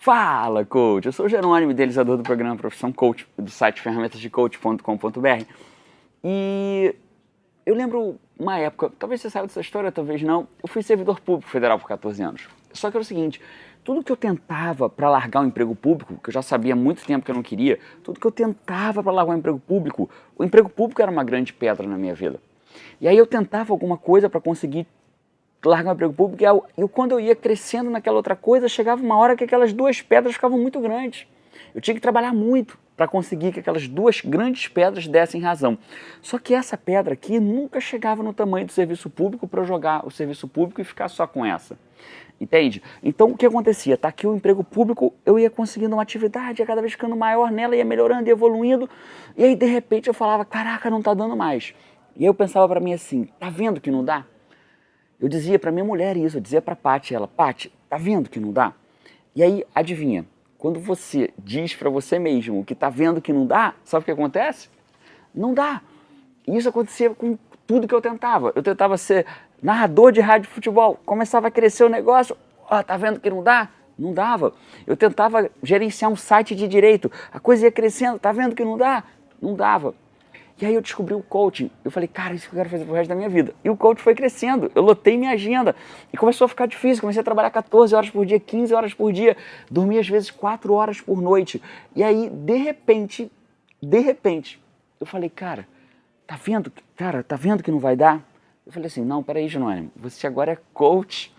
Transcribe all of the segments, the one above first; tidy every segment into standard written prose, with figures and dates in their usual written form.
Fala, coach! Eu sou o Jerônimo, idealizador do programa Profissão Coach, do site ferramentasdecoach.com.br. E eu lembro uma época, talvez você saiba dessa história, talvez não, eu fui servidor público federal por 14 anos. Só que era o seguinte, tudo que eu tentava para largar o emprego público, que eu já sabia há muito tempo que eu não queria, tudo que eu tentava para largar o emprego público era uma grande pedra na minha vida. E aí eu tentava alguma coisa para conseguir largar o emprego público e quando eu ia crescendo naquela outra coisa, chegava uma hora que aquelas duas pedras ficavam muito grandes. Eu tinha que trabalhar muito para conseguir que aquelas duas grandes pedras dessem razão. Só que essa pedra aqui nunca chegava no tamanho do serviço público para eu jogar o serviço público e ficar só com essa. Entende? Então o que acontecia? Tá aqui o emprego público, eu ia conseguindo uma atividade, ia cada vez ficando maior nela, ia melhorando, ia evoluindo, e aí de repente eu falava, caraca, não tá dando mais. E aí eu pensava para mim assim, tá vendo que não dá? Eu dizia para minha mulher isso, eu dizia para a Paty, Paty, tá vendo que não dá? E aí, adivinha, quando você diz para você mesmo que tá vendo que não dá, sabe o que acontece? Não dá. E isso acontecia com tudo que eu tentava. Eu tentava ser narrador de rádio de futebol, começava a crescer o negócio, tá vendo que não dá? Não dava. Eu tentava gerenciar um site de direito, a coisa ia crescendo, tá vendo que não dá? Não dava. E aí eu descobri o coaching, eu falei, cara, isso que eu quero fazer pro resto da minha vida. E o coaching foi crescendo, eu lotei minha agenda e começou a ficar difícil, comecei a trabalhar 14 horas por dia, 15 horas por dia, dormia às vezes 4 horas por noite. E aí, de repente, eu falei, cara, tá vendo que não vai dar? Eu falei assim, não, peraí, Jerônimo, você agora é coach,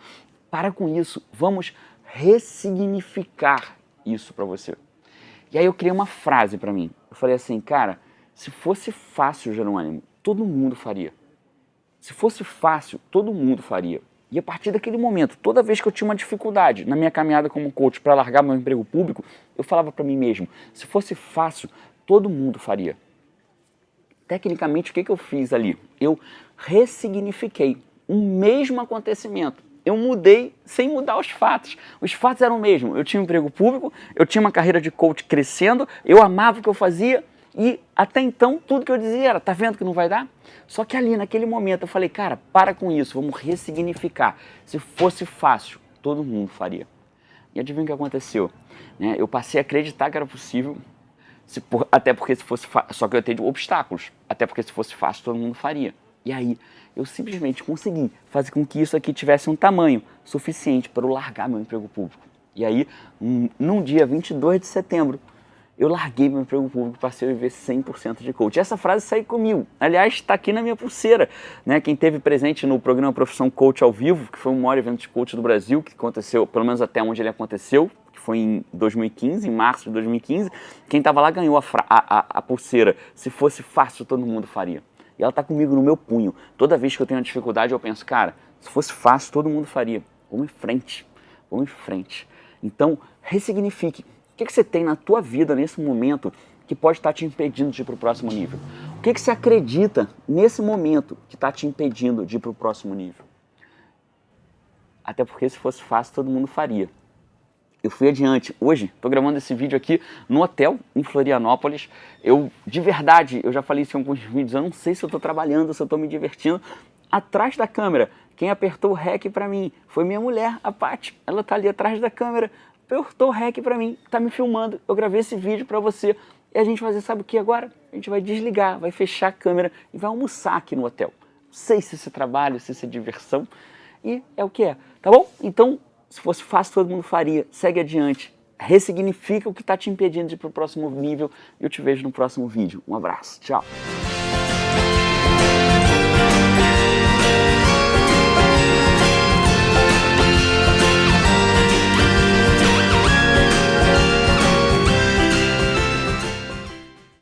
para com isso, vamos ressignificar isso para você. E aí eu criei uma frase para mim, eu falei assim, cara, se fosse fácil, Jerônimo, todo mundo faria. Se fosse fácil, todo mundo faria. E a partir daquele momento, toda vez que eu tinha uma dificuldade na minha caminhada como coach para largar meu emprego público, eu falava para mim mesmo, se fosse fácil, todo mundo faria. Tecnicamente, o que eu fiz ali? Eu ressignifiquei um mesmo acontecimento. Eu mudei sem mudar os fatos. Os fatos eram o mesmo. Eu tinha um emprego público, eu tinha uma carreira de coach crescendo, eu amava o que eu fazia, e até então, tudo que eu dizia era, tá vendo que não vai dar? Só que ali, naquele momento, eu falei, cara, para com isso, vamos ressignificar. Se fosse fácil, todo mundo faria. E adivinha o que aconteceu? Eu passei a acreditar que era possível, até porque se fosse fácil, só que eu tenho obstáculos, até porque se fosse fácil, todo mundo faria. E aí, eu simplesmente consegui fazer com que isso aqui tivesse um tamanho suficiente para eu largar meu emprego público. E aí, num dia 22 de setembro, eu larguei meu emprego público, passei a viver 100% de coach. Essa frase saiu comigo. Aliás, está aqui na minha pulseira. Quem esteve presente no programa Profissão Coach ao vivo, que foi o maior evento de coach do Brasil, que aconteceu, pelo menos até onde ele aconteceu, que foi em 2015, em março de 2015, quem estava lá ganhou a pulseira. Se fosse fácil, todo mundo faria. E ela está comigo no meu punho. Toda vez que eu tenho uma dificuldade, eu penso, cara, se fosse fácil, todo mundo faria. Vamos em frente. Vamos em frente. Então, ressignifique. O que você tem na tua vida nesse momento que pode estar te impedindo de ir para o próximo nível? O que você acredita nesse momento que está te impedindo de ir para o próximo nível? Até porque se fosse fácil, todo mundo faria. Eu fui adiante. Hoje, estou gravando esse vídeo aqui no hotel, em Florianópolis. De verdade, eu já falei isso em alguns vídeos, eu não sei se eu estou trabalhando, se eu estou me divertindo. Atrás da câmera, quem apertou o REC para mim foi minha mulher, a Paty. Ela está ali atrás da câmera. Apertou o REC pra mim, tá me filmando, eu gravei esse vídeo pra você e a gente vai fazer, sabe o que agora? A gente vai desligar, vai fechar a câmera e vai almoçar aqui no hotel. Não sei se isso é trabalho, se isso é diversão e é o que é, tá bom? Então, se fosse fácil, todo mundo faria, segue adiante, ressignifica o que tá te impedindo de ir pro próximo nível e eu te vejo no próximo vídeo. Um abraço, tchau!